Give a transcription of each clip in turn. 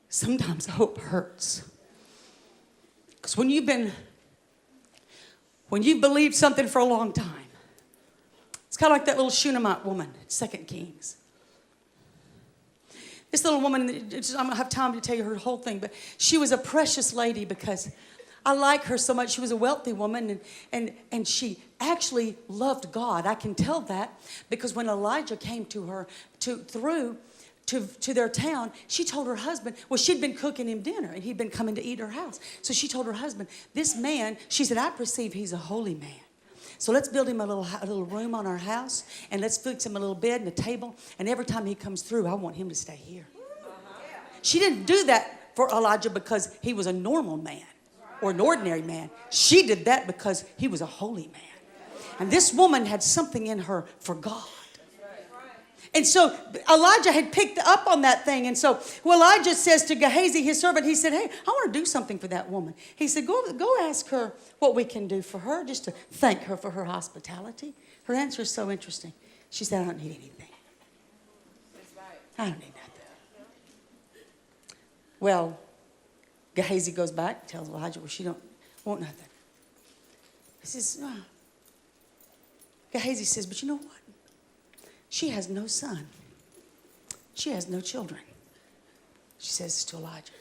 sometimes hope hurts. Because when you've believed something for a long time, it's kind of like that little Shunammite woman in 2 Kings. This little woman, I don't have time to tell you her whole thing, but she was a precious lady because I like her so much. She was a wealthy woman, and she actually loved God. I can tell that because when Elijah came to her to their town, she told her husband, well, she'd been cooking him dinner, and he'd been coming to eat at her house. So she told her husband, this man, she said, I perceive he's a holy man. So let's build him a little room on our house, and let's fix him a little bed and a table, and every time he comes through, I want him to stay here. She didn't do that for Elijah because he was a normal man or an ordinary man. She did that because he was a holy man. And this woman had something in her for God. And so Elijah had picked up on that thing. And so Elijah says to Gehazi, his servant, he said, hey, I want to do something for that woman. He said, go ask her what we can do for her, just to thank her for her hospitality. Her answer is so interesting. She said, I don't need anything. I don't need nothing. Well, Gehazi goes back, tells Elijah, well, she don't want nothing. He says, Gehazi says, but you know what? She has no son. She has no children. She says this to Elijah.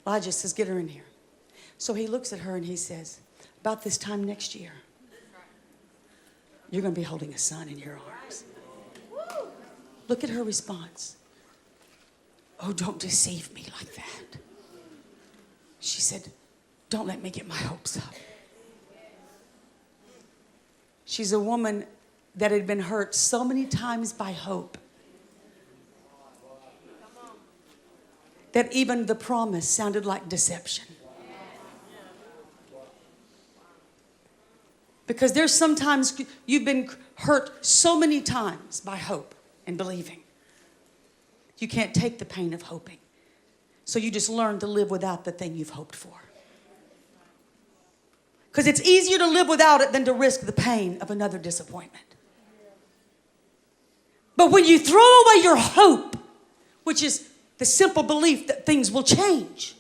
Elijah says, get her in here. So he looks at her and he says, about this time next year, you're going to be holding a son in your arms. Look at her response. Oh, don't deceive me like that. She said, don't let me get my hopes up. She's a woman that had been hurt so many times by hope that even the promise sounded like deception. Because there's sometimes you've been hurt so many times by hope and believing. You can't take the pain of hoping. So you just learn to live without the thing you've hoped for. Because it's easier to live without it than to risk the pain of another disappointment. But when you throw away your hope, which is the simple belief that things will change.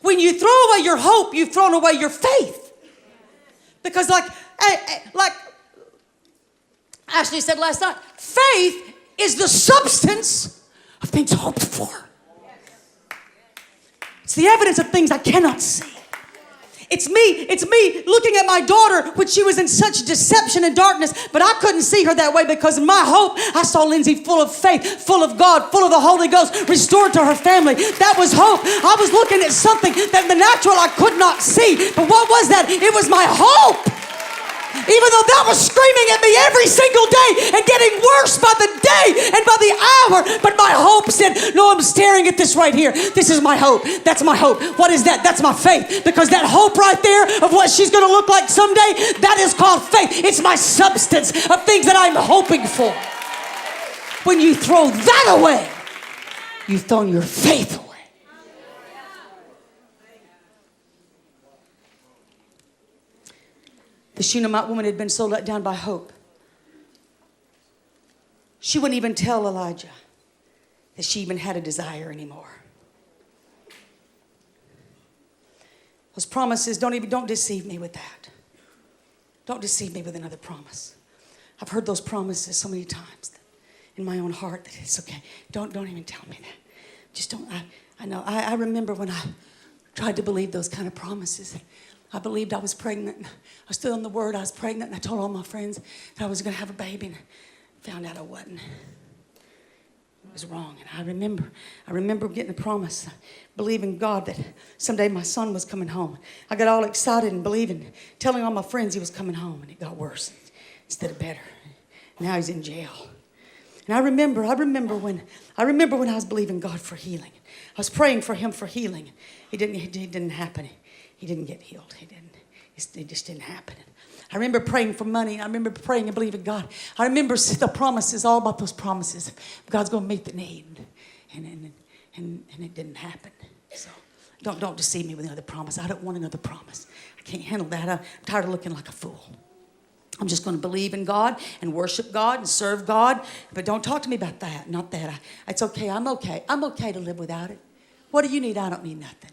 When you throw away your hope, you've thrown away your faith. Because like Ashley said last night, faith is the substance of things hoped for. It's the evidence of things I cannot see. It's me looking at my daughter when she was in such deception and darkness, but I couldn't see her that way because in my hope, I saw Lindsay full of faith, full of God, full of the Holy Ghost, restored to her family. That was hope. I was looking at something that in the natural I could not see. But what was that? It was my hope. Even though that was screaming at me every single day and getting worse by the day and by the hour. But my hope said, no, I'm staring at this right here. This is my hope. That's my hope. What is that? That's my faith. Because that hope right there of what she's going to look like someday, that is called faith. It's my substance of things that I'm hoping for. When you throw that away, you've thrown your faith away. The Shunammite woman had been so let down by hope. She wouldn't even tell Elijah that she even had a desire anymore. Those promises, don't deceive me with that. Don't deceive me with another promise. I've heard those promises so many times in my own heart that it's okay. Don't even tell me that. Just don't. I know. I remember when I tried to believe those kind of promises. I believed I was pregnant. I stood on the word. I was pregnant, and I told all my friends that I was going to have a baby, and found out I wasn't. It was wrong. And I remember getting a promise, believing God that someday my son was coming home. I got all excited and believing, telling all my friends he was coming home, and it got worse instead of better. Now he's in jail. And I remember when I was believing God for healing. I was praying for him for healing. It didn't happen. He didn't get healed. It just didn't happen. I remember praying for money. I remember praying and believing God. I remember the promises, all about those promises. God's going to meet the need. And it didn't happen. So don't deceive me with another promise. I don't want another promise. I can't handle that. I'm tired of looking like a fool. I'm just going to believe in God and worship God and serve God. But don't talk to me about that. Not that. It's okay. I'm okay. I'm okay to live without it. What do you need? I don't need nothing.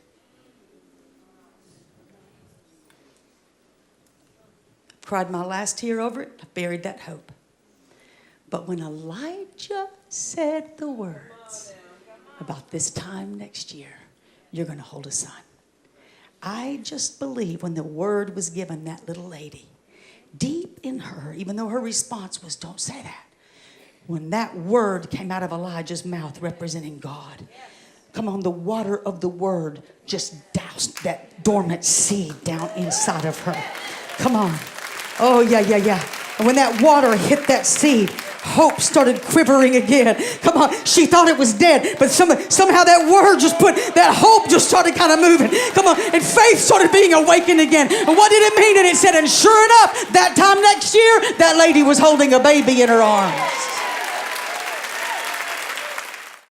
Cried my last tear over it. I buried that hope. But when Elijah said the words, about this time next year, you're going to hold a son. I just believe when the word was given, that little lady, deep in her, even though her response was, don't say that. When that word came out of Elijah's mouth representing God, come on, the water of the word just doused that dormant seed down inside of her. Come on. Oh, yeah. And when that water hit that seed, hope started quivering again. Come on, she thought it was dead, but somehow that word just put, that hope just started kind of moving. Come on, and faith started being awakened again. And what did it mean? And it said, and sure enough, that time next year, that lady was holding a baby in her arms.